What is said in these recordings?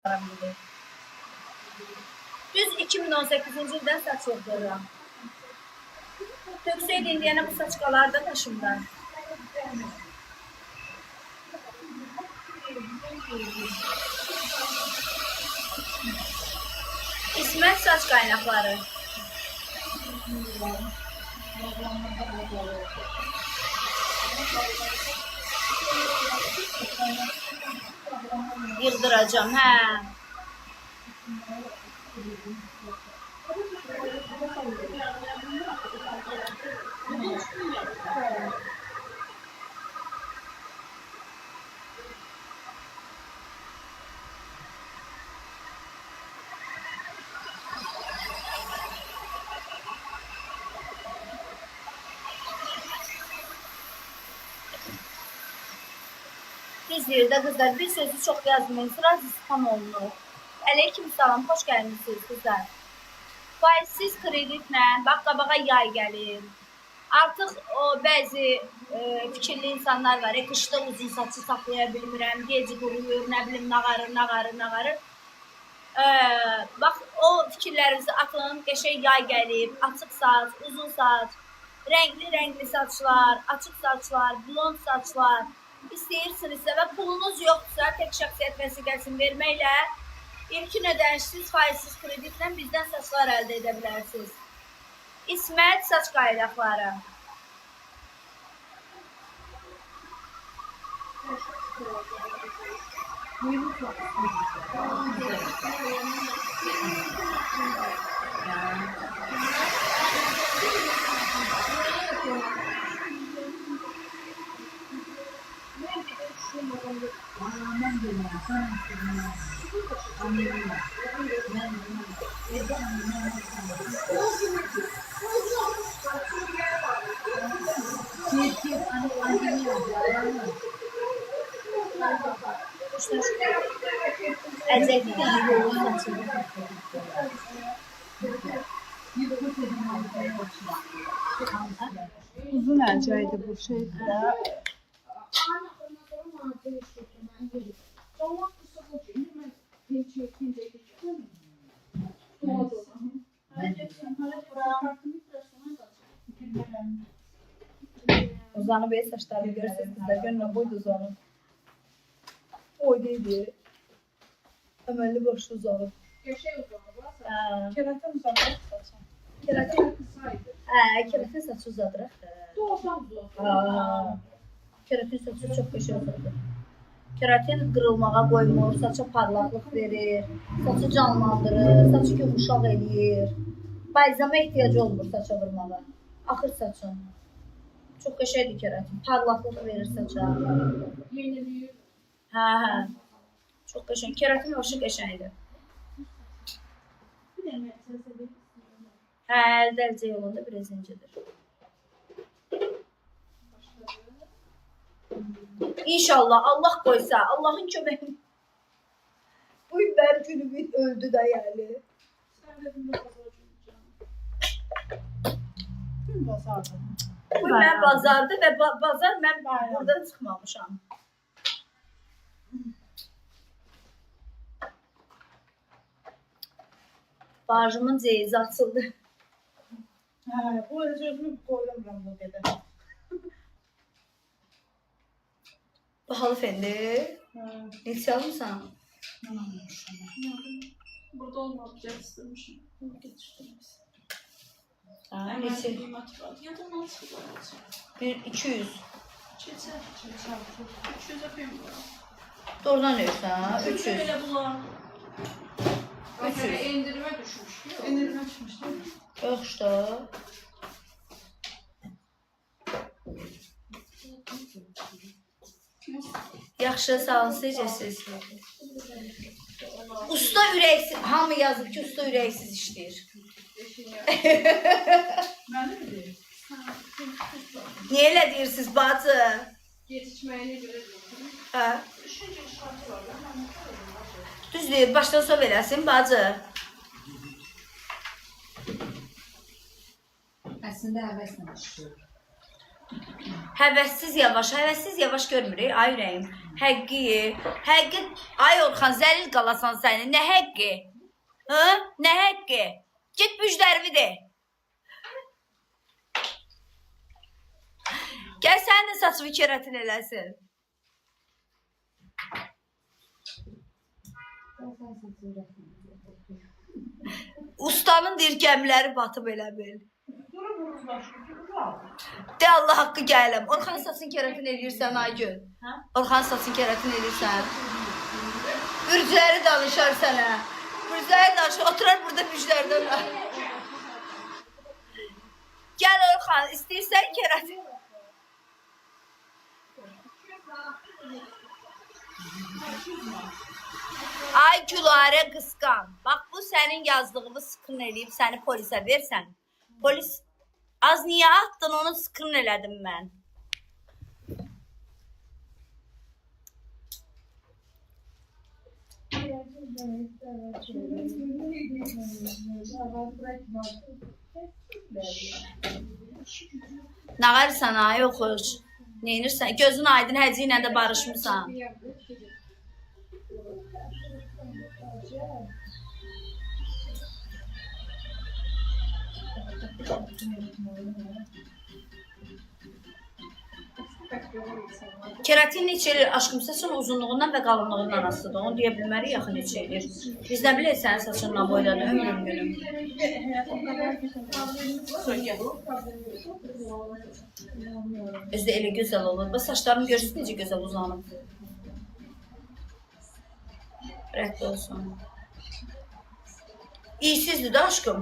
Düz 2018-ci ildən saç yoxduram. Töksəydi indiyənə bu saçqalarda başımda. İsmət saç qaynaqları. Yıldıracağım, hə. Biz yerdə qızlar bir sözü çox yazmayın, sıraz ispan olunur. Aleyküm salam, hoş gəlmişsiniz qızlar. Faizsiz kreditlə bax-qabağa yay gəlir. Artıq bəzi fikirli insanlar var. Qışda uzun saçı saxlaya bilmirəm, gec quruyur, nə bilim, nağarır. Bax, o fikirlərinizi atın, qəşəng yay gəlib, açıq saç, uzun saç, rəngli saçlar, açıq saçlar, blond saçlar istəyirsinizsə və pulunuz yoxdursa, tək şəxsiyyət vəsiqəsini verməklə İlkin ödənişsiz, faizsiz kreditlə bizdən saçlar əldə edə bilərsiniz. İsmət saç qaynaqları. Əzəkli yolu saçını. Uzun əlcəydi bu şey. Uzanıb el saçlarını görürsünüz kızlar. Gönlüm buydu uzanıb. Oy deydi. Əməlli başlı uzanıb. Köşe uzanıb. Keratin uzanır saçın. Keratin Kısaydı. keratin saçı uzadırıq. Doğrudan uzanıb. Keratin saçı çox qəşəng uzadır. Keratin qırılmağa qoymur, saça parlaqlıq verir, saçı canlandırır, saçı yumuşaq eləyir. Balzama ehtiyacı olmur saça vurmağa. Axır saçın. Çox qəşəngdir keratin. Parlaqlıq verir saça. Yeniliyir. Hə. Çox qəşəng. Keratin başı qəşəngdir. Bir dənə səsə verir. Hə, əldə yolunda biraz incədir. İnşallah Allah qoysa, Allahın köməyi. Bu günlər günümüz öldü də yəni. Sən də bir bazar Gün bazardı. Bu gün mən bazarda və bazar mən buradan çıxmamışam. Barjımın ceyizi açıldı. Hə, bu özümü qoyuram bu qədər. Bahalı fendi. Neçə almışsan? Burada olmayacaq istemişim. Geçişdirmiş. Neçə? Ya da nasıl olacaq? 200. Keçər. 200 öpeyim bu. Doğrudan ölsən? 300. Belə bunlar. 300. İndirime düşmüş. İndirmə çıxmışdı. Yox işte. Yaxşı, sağ olun, necəsiz? Usta ürəksiz, hamı yazıb ki, usta ürəksiz işləyir. Mənim deyil. Niyə elə deyirsiniz, bacı? Yetişməyinə görə deyil. Hə? Düşüncə şartı var. Düz deyir, başdan sov eləsin, bacı. Əslində həvəslə işləyir. Həvəssiz yavaş görmürük, ay ürəyim. Həqqi. Həqqi. Ay Orxan, zəlil qalasan səni. Nə həqqi? Hı? Nə həqqi? Get müjdərimi de. Gəl sənin də saçımı keratin eləsin. Ustanın dirkəmləri batıb elə bil. De Allah haqqı gələm. Orxanın saçını keratin eləyirsən Aygün. Orxanın saçını keratin eləyirsən. Bürcləri danışar sənə. Bürcləri danışar. Oturar burada bürclərdən. Gəl Orxan, istəyirsən keratin. Ay Gülarə qısqan. Bax bu sənin yazdığını skrin eləyib səni polisə versən. Polis az niyə atdın onu skrin elədim mən. Nə qarsan ay oxuş. Neynirsən? Gözün aydın Həcə ilə də barışmısan. Keratin neçə eləyir? Aşkım saçın uzunluğundan və qalınlığından asılıdır. Onu deyə bilmərik yaxı neçə eləyir. Biz nə bilək sənin saçınla boyladı ömrüm günüm. Özdə elə gözəl olur. Bu saçlarını görürsünüz necə gözəl uzanıb. Rədd olsun. İyisizdir də aşkım.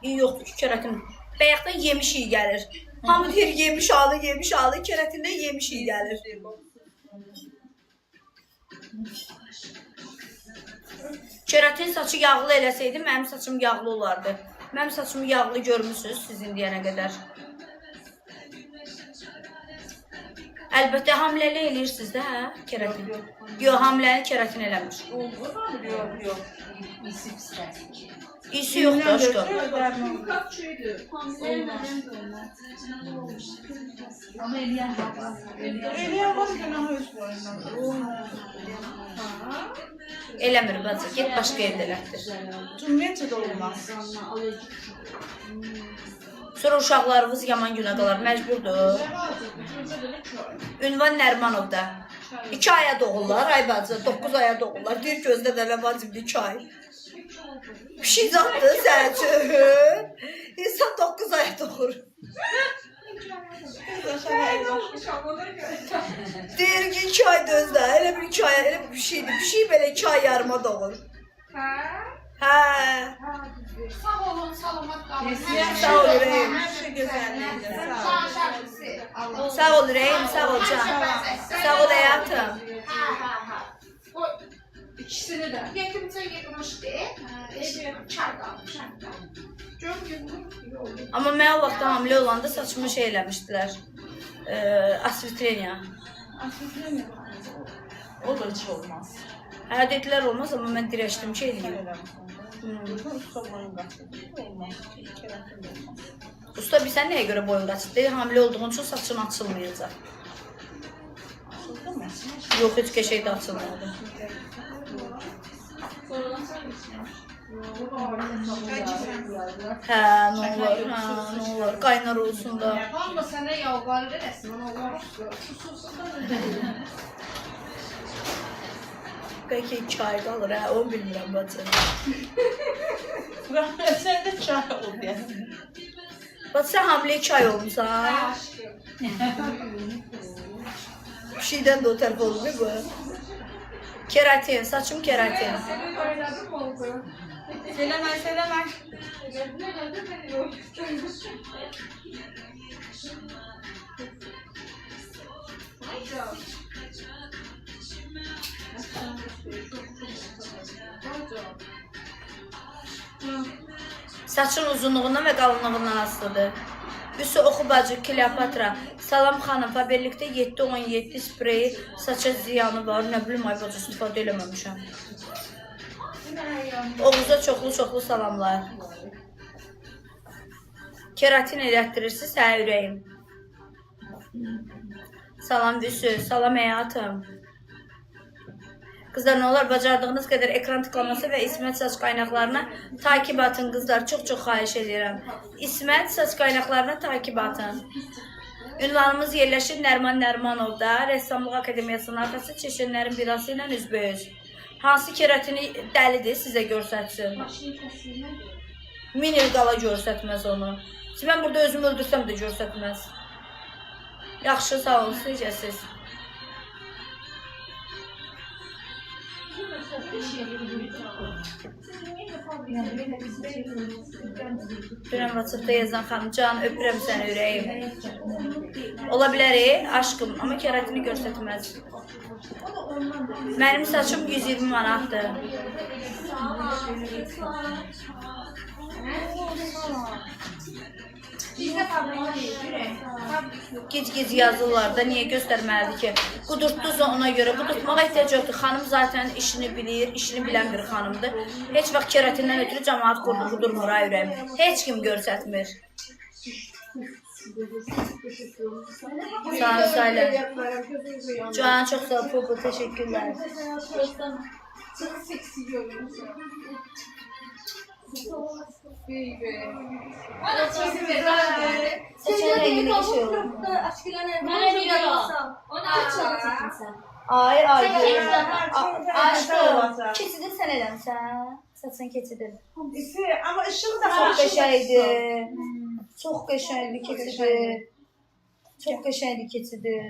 İyi yoxdur ki keratin. Bayaqdan yemiş iyi gəlir. Hamı deyir yemiş alı, keratindən yemiş iyi gəlir. Keratin saçı yağlı eləsəydi, mənim saçım yağlı olardı. Mənim saçımı yağlı görmüsünüz sizin deyənə qədər. Əlbəttə hamiləli eləyirsiniz də, hə? Keratin. Yox, hamiləni keratin eləmir. Yox. İyisi pisləsin. İyisi yoxdur aşkım. Ama eləyən var günahı öz boyundan. Eləmir bacı, get başqa yerdə elətdir. Cümləncə də olmaz. Sonra uşaqlarımız yaman günə qalar, məcburdur. Ünvan Nərmanovda. 2 aya doğurlar, ay bacı, 9 aya doğurlar. Deyir gözdə dələ bacımda 2 ay. Bir şey zatdır sənin üçün. İnsan 9 aya doğur. Deyir ki 2 ay dözdə, elə bir 2 ay, elə bir şeydir. Bir şey belə 2 ay yarıma doğur. Hə. Sağ olun, salamat qalın. Sağ ol ürəyim. Hər şey gözəllikdir. Sağ ol. Sağ ol ürəyim, sağ ol can. Sağ ol həyatım. İkisini də. Yakımca yıkmıştı. Çay kalmış. Çok yıkılır. Amma mən o vaxtda hamilə olanda saçımı şey eləmişdilər. Asvitreniya. Aslında o da hiç olmaz. Hə dedilər olmaz, amma mən dirəşdim ki eləyim. Usta boyun qaçırdı. Olmaz. Keratin de olmaz. Usta bilsən nəyə görə boyun qaçıb? Dedi hamilə olduğun üçün saçın açılmayacaq. Açıldı mı? Yox, heç qəşəngdə açılmadı. Hə, nə olur, qaynar olsun da. Ama sana yalvarır resmen Allah susuzsun. Bəlkə 2 ay qalır, hə, onu bilmirəm bacı. Sen de çay ol ya. Bacı, sən hamilə 2 ay olmuşsan. Aşkım. Bir şeydən də o tərəf olmuyor bu. Keratin, saçım keratin. Seni oynadım oldu. Söyleme. Ne geldi beni yok. Saçın uzunluğundan və qalınlığından asılıdır. Üstü oxu bacı Kleopatra. Salam xanım, Faberlikdə 7-17 spreyi saça ziyanı var. Nə bilim, ay bacı istifadə eləməmişəm. Oğuzda çoxlu salamlar. Keratin elətdirirsiniz, hə ürəyim. Salam Vüsü, salam həyatım. Qızlar, nə olar bacardığınız qədər ekran tıklaması və İsmət saç qaynaqlarına takib atın qızlar. Çox xahiş edirəm. İsmət saç qaynaqlarına takib atın. Ünvanımız yerləşir Nərman Nərmanovda, Rəssamlıq Akademiyasının arxası Çeşenlərin birası ilə üzbəüz. Hansı keratini dəlidir sizə görsətsin? Minil qala görsətməz onu. Mən burada özümü öldürsəm də görsətməz. Yaxşı, sağ olun, necəsiz? Dünən WhatsAppda yazan xanım, can, öpürəm səni ürəyim. Ola bilər, aşkım, amma keratini görsətməz. Mənim saçım 120 manatdır. Gic yazırlar da niyə göstərməlidir ki? Qudurtdunuz ona görə. Qudurtmağa ehtiyac yoxdur. Xanım zaten işini bilir, işini bilən bir xanımdır. Heç vaxt keratindən ötürü cəmaat qudurmur ürəyim. Heç kim görsətmir. Sağ ol, Sayla. Can, çox sağ ol, Popo, teşekkürlər. Çok seksi görünüyorsun. Baby. Bana çizim ver. Saçın rengini şey olur. Ay, aşkım. Keçidir sən eləmsən. Saçın keçidir. Ama ışığı da Çox qəşəngdir. Çox qəşəngdir keçidir. Çox qəşəngdir keçidir.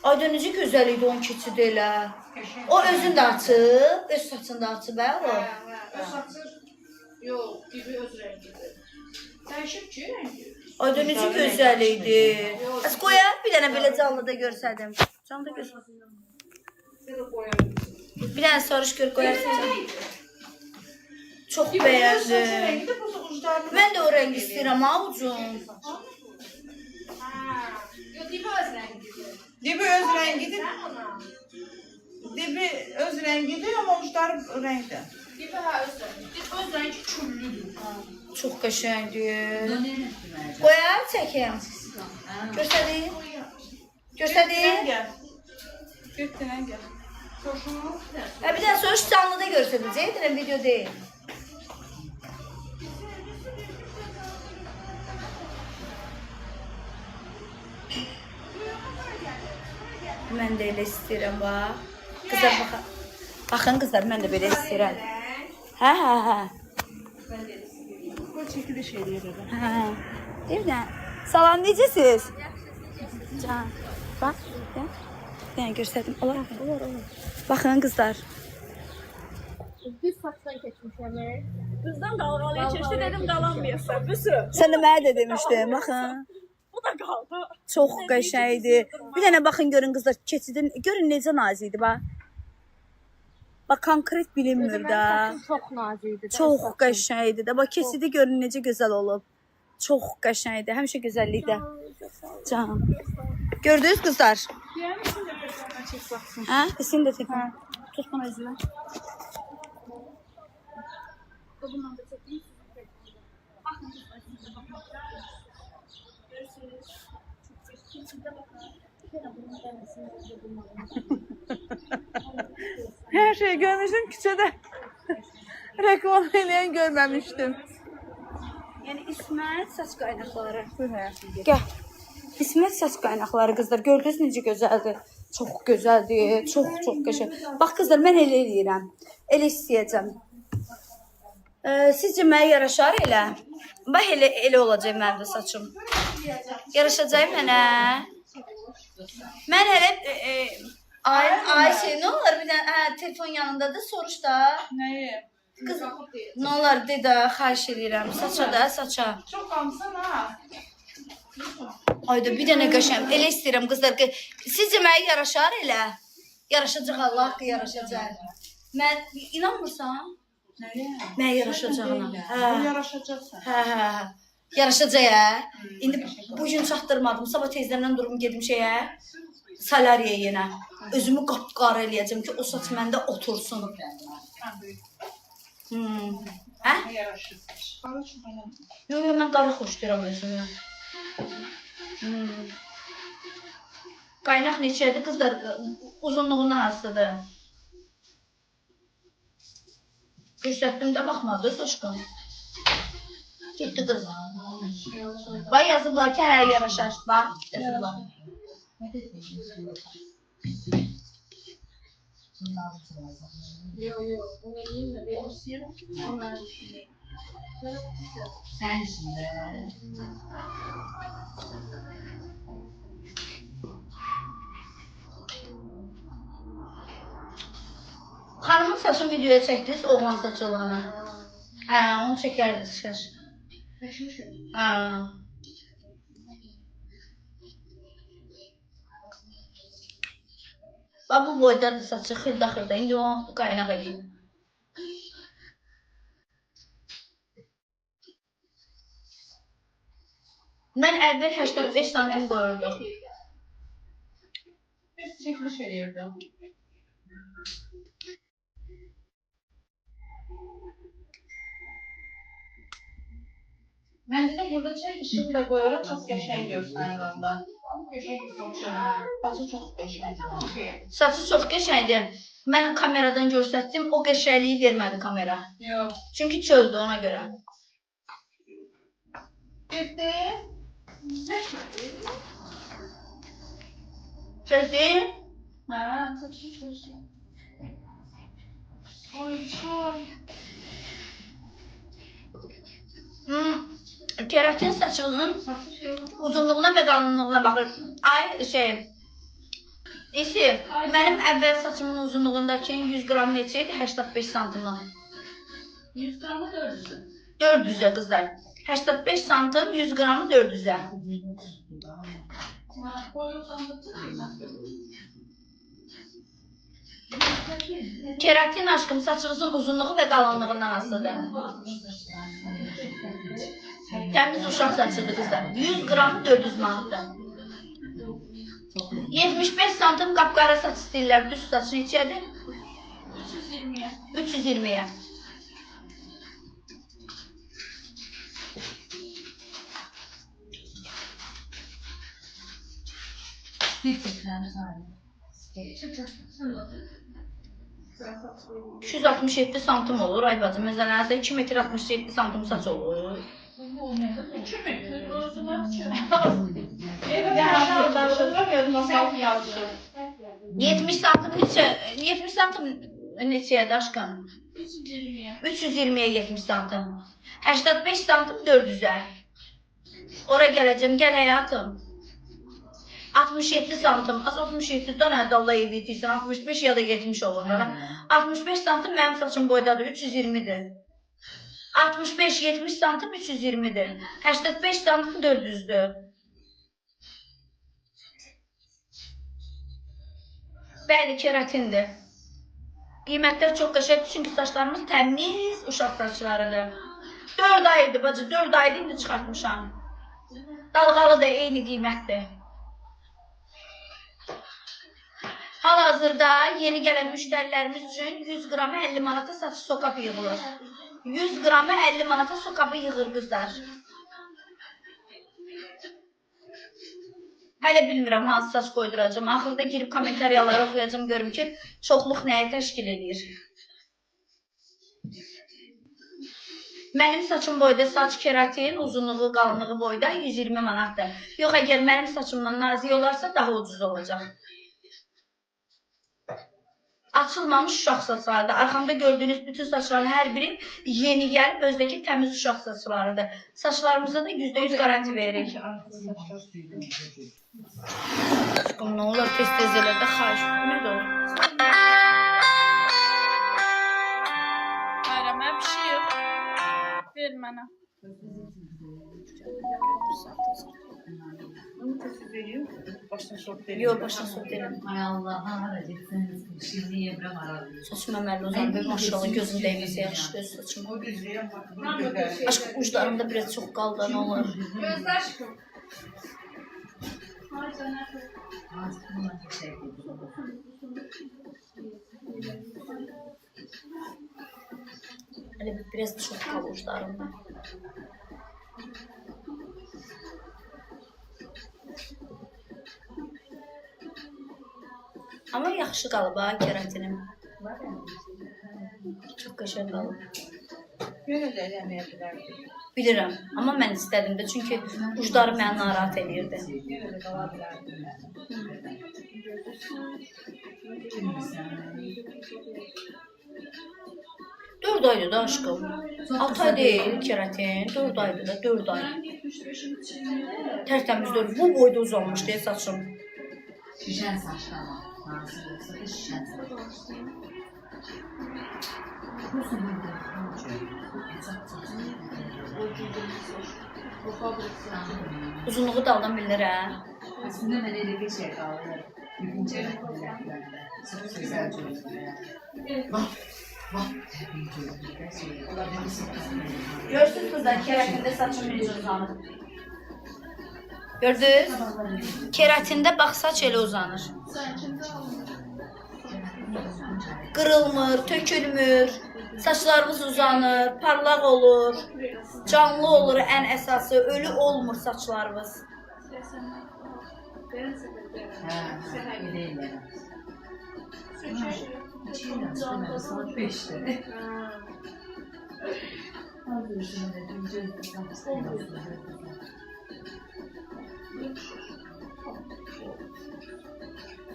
Ay da necə gözəl idi onun keçidi elə. O özünü də açıb, öz saçını da açıb o. O saçır. Yok, gibi öz rengidir. Dəyişib ki rengi. Ay da necə gözəl idi. Az qoyaq bir dənə belə canlıda görsədim. Canlıda görsədim. Belə qoyalım. Bir dənə soruş gör qoyarsan. Çox bəyəndim. Mən də o rəng istəyirəm ha ucum. Yok, gibi öz rengidir. Dibi öz rengidir. Dibi öz rengidir ama uçları renkli. Gibi ha öz rengidir. Öz rengi küllüdür. Çox qəşəngdir. Qoyaq çəkim. Göstərin. Göstərin. Gel. Götüren gel. Koşunu. Bir dənə soruş canlıda görsədəcək. Deyirəm video deyil. Mən də elə istəyirəm, bax. Qızlar, baxın. Baxın, qızlar, mən də belə istəyirəm. Hə. Bu çekiliş ediyor. Hə. Bir də. Salam, necəsiz? Can. Bax. Bir dənə göstərdim. Olar. Baxın, qızlar. Düz saçdan keçmişəm. Düzdən qalğalıya keçdi, dedim qalanmayasın. Sən də mənə də demişdin, baxın. Bu da qaldı. Çox qəşəngdir. Bir dənə baxın görün qızlar, keçidin, görün necə nazikdir bax. Bax konkret bilinmir də. Çox nazikdir. Çox qəşəngdir də. Bax keçidi görün necə gözəl olub. Çox qəşəngdir. Həmişə gözəllikdə. Can. Gördünüz qızlar? Hə? Sən də çək. Tut bunu özünə. Her şeyi görmüştüm küçede. Reklam eleyen görmemiştim. Yəni İsmət saç qaynaqları. Bu həyatı. Gəl. İsmət saç qaynaqları qızlar. Gördünüz necə gözəldir. Çox gözəldir. Çox qəşəng. Bax qızlar mən elə eləyirəm. Elə istəyəcəm. Sizcə mənə yaraşar elə? Bax elə olacaq mənim də saçım. Yaraşacaq mənə. Mən hələ Ayşe nə olar bir dənə telefon yanındadır soruş da. Neyi? Qız nə olar de də xahiş edirəm. Saça da saça. Çok kamsın ha. Ayda bir dənə qəşəng. Elə istəyirəm qızlar ki, sizcə mənə yaraşar elə? Yaraşacaq Allah haqqı yaraşacaq. Mən inanmırsan? Neyi? Mənə yaraşacağına. Bu yaraşacaksan. Hə. Yaraşacaq hə. İndi bu gün çatdırmadım. Sabah tezdən durum gedim şeyə. Salariyə yenə. Özümü qapqara eləyəcəm ki, o saç məndə otursun. Hə? Yaraşır. Yox, mən qara xoşlayıram özümü. Qaynaq neçədir qızlar? Uzunluğundan asılıdır. Göstərdim də baxmadınız aşkım. Getdi qız. Bax yazıblar ki, hər yaraşar. Bax, yazıblar. Yok yok. Bunu yiyeyim de benim siyim. Onlar düşünüyor. Sensin de. Xanımın saçını videoya çəkdiniz, oğlan saçı olanı. Hə, onu çəkərdiniz çıxış. Hə. Bax, bu boydadır saçı, xırda-xırda. İndi o qaynaq edeyim. Mən əvvəl 85 santim qoyurdum. Çekmiş eləyirdim. Bence de burada çekmişim de koyarak çok geçen görsənir onda. Bazı çok geçen. Saçı çox qəşəngdir. Mən kameradan göstərdim, o qəşəngliyi vermədi kamera. Yok. Çünki çöldü ona görə. Ciddi. Çöldü. Ha, saçı çözüm. Oy çok. Keratin saçının uzunluğuna və qalınlığına baxır. Ay İsi, mənim əvvəl saçımın uzunluğundakı 100 qram neçə idi? 85 santimlik. 100 gramı 400'ü. 400-ə qızlar. 85 santim, 100 qramı 400-ə. Koyuyorsan da tutayım. Keratin aşkım saçınızın uzunluğu və qalınlığından asılıdır. Təmiz uşaq saçıdır qızlar. 100 qramı 400 manatdır. 75 santim qapqara saç istəyirlər. Düz saç neçədir? 320'ye. 320-yə. Gerçekten sahne. 267 santim olur ay bacım. Məsələn, 2 metr 67 santim saç olur. 2 metre. Rozuna Evet, yani danışılır masal yazıyor. 70 santim neçə? 70 santim neçədir aşkım? 320'ye. 320-yə 70 santim. 85 santim 400-ə. Ora gələcəm, gəl həyatım. 67 santim, 67-dən hədə Allah eviyyətiysən, 65 ya da 70 olur. 65 santim mənim saçım boydadır, 320-dir. 65-70 santim 320-dir. 85 santim 400-dür. Bəli, keratindir. Qiymətlər çox qəşəngdir, çünki saçlarımız təmiz uşaq saçlarıdır. 4 aydır bacı, 4 aydır indi çıxartmışam. Dalğalı da eyni qiymətdir. Hal-hazırda yeni gələn müştərilərimiz üçün 100 qramı 50 manata saç sokap yığılır. 100 qramı 50 manata sokapı yığır qızlar. Hələ bilmirəm hansı saç qoyduracam. Axırda girib kommentariyaları oxuyacam, görüm ki, çoxluq nəyə təşkil edir. Mənim saçım boyda saç keratin, uzunluğu, qalınlığı boyda 120 manatdır. Yox, əgər mənim saçımdan nazik olarsa daha ucuz olacaq. Açılmamış uşaq saçlarıdır. Arxamda gördüyünüz bütün saçların hər biri yeni gəlib özdəki təmiz uşaq saçlarıdır. Saçlarımıza da %100 garanti veririk. Aşkım, nə olur tez-tez elədə xahiş. Bu nə də olur? Bayramə bir şey yox. Ver mənə. Bunu tespit edeyim. Baştan sok dedim. Yox, başdan sot deyiləm. Ay Allah'a haracıksınız. Şimdi yebrem aradı. Saçım əməlli uzandı. Maşallah gözüm dəyməsə yaxşı göz saçım. O düzlüğe bakın. Güzel. Aşkım, uclarımda biraz çox qaldı, nə olur. Gözler çıkın. Aslında teşekkür ederim. Hələ biraz çox qaldı uclarımda. Amma yaxşı qalıb ha keratinim. Çox qəşəng qalıb. Yenə də eləməyə bilərdik. Bilirəm, amma mən istədim də çünki ucları məni narahat edirdi. Yenə də qala bilərdim. 4 aydır da aşkım. 6 ay deyil keratin, 4 aydır da 4 ay. Tərtəmiz 4, bu boyda uzanmış deyə saçım. Şişən saçlı ama. Nasıl yoksa da şişən saçlı. Uzunluğu daldan bilir hə. Aslında mən elə bir şey qalır. Bugün cəhətlərdə. Çox gözəl görünür. Bak, təbii görünür. Görsünüz burada keratində saçım necə uzanır. Gördünüz? Keratində bax saç elə uzanır. Qırılmır, tökülmür, saçlarımız uzanır, parlaq olur, canlı olur ən əsası, ölü olmur saçlarımız. Hə, elə eləyəm. İçindən çıxmıyor, saat 5'də. Hazırsın dedim, gözlə saçlarımız.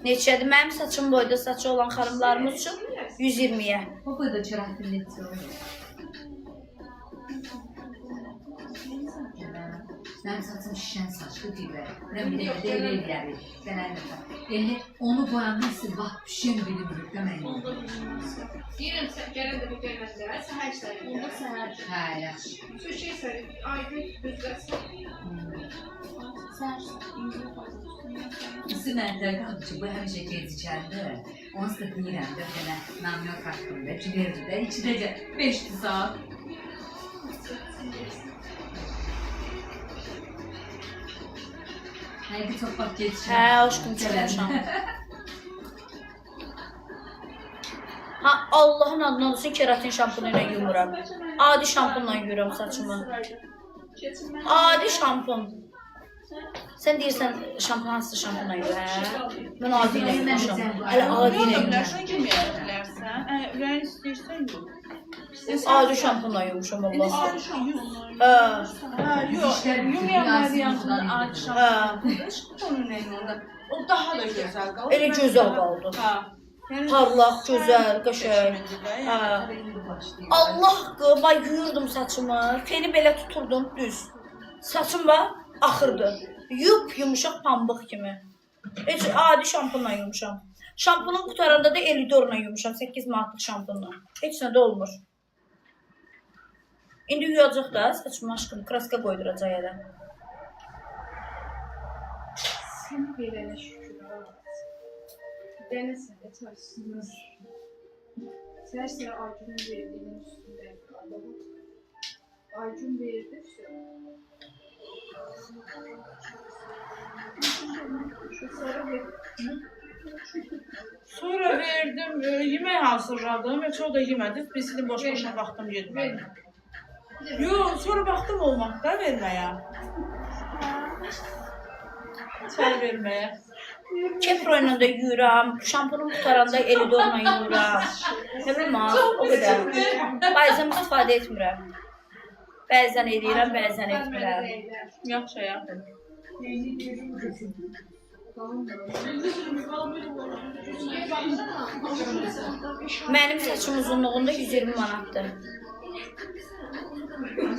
Neçədir? Mənim saçım boyda saçı olan xanımlarımız üçün 120-yə. O boyda çörəkli neçə olur? Mənim saçım şişən saçlı deyil. Mən bir də elə eləyərik. Elə onu boyanmaq istəyir, bax, şişən bilinmir də mən. Deyirəm, gələn də bir gəlməzlər, səhər işləri. Onda səhər. Hə, yaxşı. Türkçe işləri, aydın düzləsin. İkisi məndə qaldı ki, bu həmişə gecikəndi. Onsuz da deyirəm də, belə namyor haqqında, ki, verdi də, içidəcə 5 saat. Nəyə bir çox vaxt gecikəm. Hə, aşkım çıxmışam. Ha, Allahın adına olsun keratin şampunu ilə yumuram. Adi şampunla yumuram saçımı. Adi şampun. Sən deyirsən şampun hansı şampunla yuyur, hə? Mən adi ilə yumuşam. Hələ adi ilə yumuram. Yeməyə bilərsən. Ürəyin istəyirsən yox. Adi şampunla yumuşam Allah. Adi şampunla. Hə. Yox, yumayan variantında adi şampunla. Hə. Şampunun neyində? O daha da gözəl qalır. Elə gözəl qaldı. Hə. Parlaq, gözəl, qəşəng. Hə. Allah qıba yuyurdum saçımı. Feni belə tuturdum düz. Saçım var, axırdı. Yumuşaq pambıq kimi. Heç adi şampunla yumuşam. Şampunun qutaranda da Elidorla yumuşam. 8 manatlıq şampunla. Heç nə də olmur. İndi yuyacaq da saçımı aşkım. Kraska qoyduracaq elə. Seni verene şükür. Denesin, etarsınız. Her sıra Acun'un verdiğinin üstünde kaldı. Acun verdi. Şu sarı bir... Sonra verdim, yemək hazırladım və çox da yemədik. Bilsin boş-boşuna vaxtım getmədi. Yox, sonra vaxtım olmadı da verməyə. Çay verməyə. Kepro ilə də yuyuram. Şampunun qutaranda Elidorla yuyuram. Nə bilim ha, o qədər. Bəzən istifadə etmirəm. Bəzən edirəm, bəzən etmirəm. Yaxşı, yaxşı. Mənim saçım uzunluğunda 120 manatdır.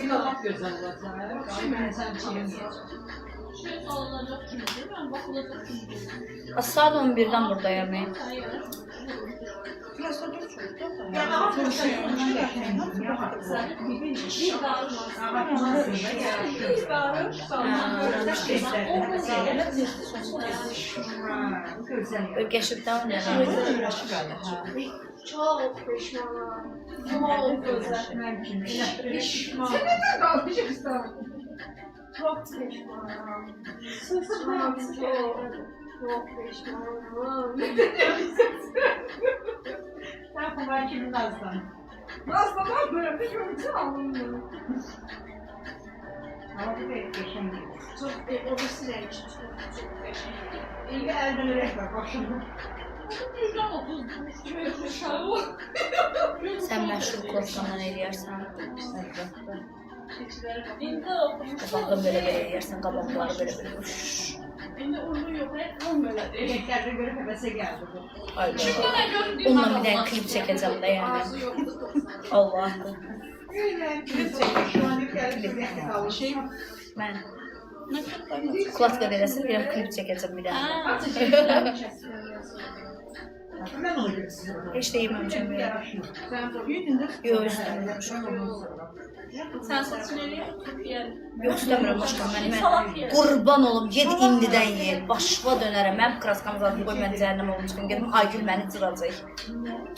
Lap gözəl olacaq. Mən sən çiyin. Saat 11-dən buradayam mən. Ögəşibdən oynayalım. Çok pişmanım. Çok güzel. Pişman. Sen neden kalmışsın? Çok pişmanım. Çok pişmanım. Sen kumar kimin aslan? Nasıl ben böyle bir görüntü aldım. Ama bir geçen gibi. Çok o bir silemiş. Çok İyi elden öyle bak şimdi. Sən məşhur klapsandan eləyərsən. İndi Qabaqdan belə eləyərsən, qabaqları belə. İndi onu yox, on belədir. Erkəklərdə görə həvəsə gəldi bu. Ay baba. Onunla bir dənə klip çəkəcəm də yəni. Allah. Şey, Mən Kulatka verəsin, bir klip çəkəcəm bir dənə. Mən onu görürəm. Heç də yeməmişəm belə. Yox, istəmirəm. sən saçını eləyir, deyəlim. Yox, istəmirəm başqam. Mən qurban olum, ged indidən ye. Başıma dönərəm. Mənim kraskam zaten qoy, mən cəhənnəm olum çıxım. Gedim, Aygül məni cıracaq.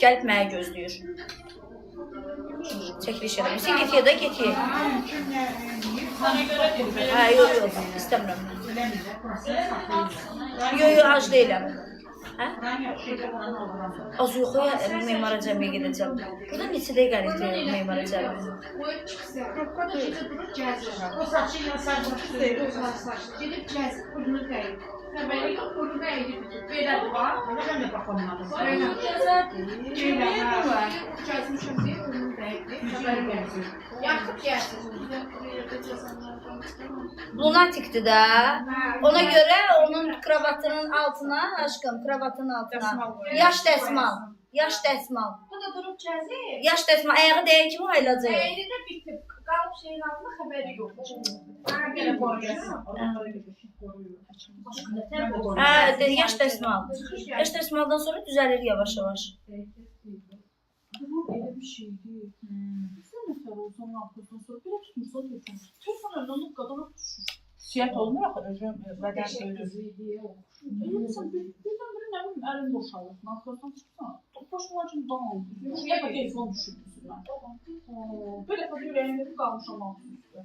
Gəlib mənə gözləyir. Çəkiliş edəm. Sən get ye də, get ye. Sana görə deyil, belə. Hə, yox, istəmirəm. Yox, ac deyiləm. Hə? Az yox, Memara Cəmiyə gedəcəm. Burada neçə dəqiqəlikdir Memara Cəmiyə? Qoyub çıxsa, robkada necə durur, gəzir. O saçı ilə sən başlayır. Gözəl saç. Gedib gəzir, burnunu dəyib. Xəbəri yox, burnu dəyib. Belə də var. Mən də baxamam. Belə. Gəzir. Gəzmişəm deyə burnunu dəyib. Xəbəri gəzir. Yaxıb gəzir. Lunatikdir də. Ona görə onun kravatının altına, aşkım, kravatının altına. Yaş dəsmal. Yaş dəsmal. Bu da durub gəzir. Yaş dəsmal. Ayağı dəyə kimi aylacaq. Əyri də bitib. Qalıb şeyin altında xəbəri yox. Belə qoyacaq. Hə, yaş dəsmal. Yaş dəsmaldan sonra düzəlir yavaş-yavaş. Elə bir şeydir. Sən nəfər olsan, artıqdan sonra belə tutmursa deyirsən. Telefon önünü qadana düşür. Siyət olmur axı, özüm bədən ölür. Sən birdən biri nə bilim, əlin boşalır. Narkozdan çıxsan, başına üçün dağılır. Ya da telefon düşürdüsün mən. Belə də ürəyimdə bir qalmışam altı üstü.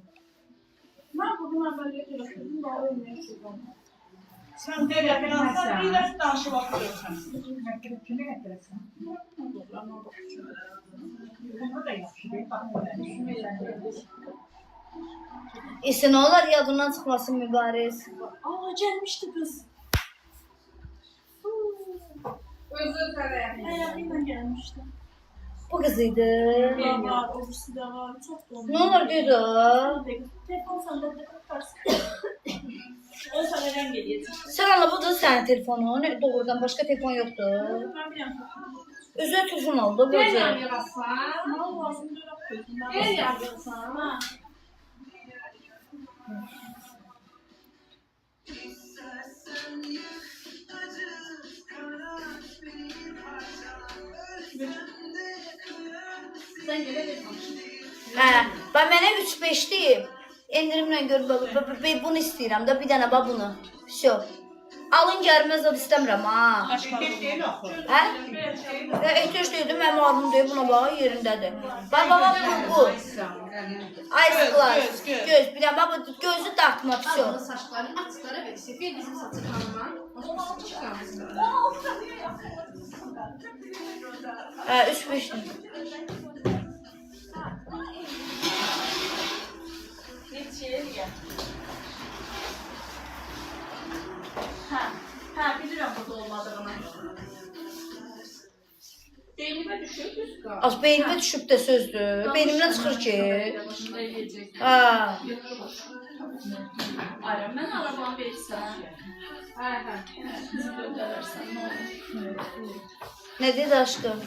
Mən bugün əməliyyat elədim, daha ölməyə şeydən. Sən belə bilərsən, bir də danışıb atıyorsan. Kimi gətirəsən? Bunu da yaxşı, İsə nə olar yadından çıxmasın mübariz. Aa, gəlmişdi qız. Özü tərəf. Ayağıyla gəlmişdi. Bu qız idi. Var, obisi də var, çox doğru. Nə olur dedi o? Telefon səndə də tutarsın. O sənə rəng eləyəcək. Sən Allah, bu da sənin telefonun. Doğrudan başqa telefon yoxdur. Mən bir yana Özünə telefon aldı bu Gel özü. yarısan. Mal lazımdır, yapıyorsun. Gel yarısan. Ha. Sen gele de tanışın. Hə, bax mənə 3-5 deyib. Endirimlə gör, bunu istəyirəm də, bir dənə bax bunu. Всё. Alın gəlməz o istəmirəm ha. Deyil axı. Hə? Ehtiyac deyildi, mənim ağrım deyib, buna bax yerindədir. Bax, bax, bu. Ice glass. Göz, bir dənə bax, gözü dartma, всё. Adını saçlarını açıklara ver. Sefer bizim saçı kanıma. O zaman çıkarmışsın. Hə, 3-5 deyib. Neçəyə deyək? Hə, bilirəm burada olmadığını. Beynimə düşür, düz qal. Az beynimə düşüb də sözdür. Beynimdən çıxır ki. Başında eləyəcək. Hə. Ayran, mən arabanı verirsən. Hə. Bizi göndərərsən, nə olur. Nə dedi aşkım?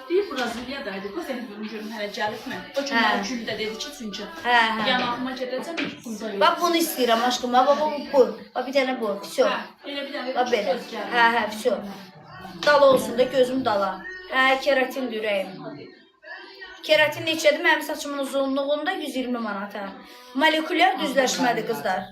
Deyir, Braziliyadaydı. Qız bunu görüm hələ gəlibmi? O gün Hə. mən gündə dedi ki, çünki Hə, hə. yanağıma gedəcəm, ilk burada yox. Bax bunu istəyirəm aşkım. Bax bu. Bax bir dənə bu. Всё. Hə, elə bir dənə Bax belə. göz gəlir. Hə, hə, всё. Dala olsun da gözüm dala. Hə, keratin ürəyim. Keratin neçədir? Mənim saçımın uzunluğunda 120 manata. Molekulyar düzləşmədir qızlar.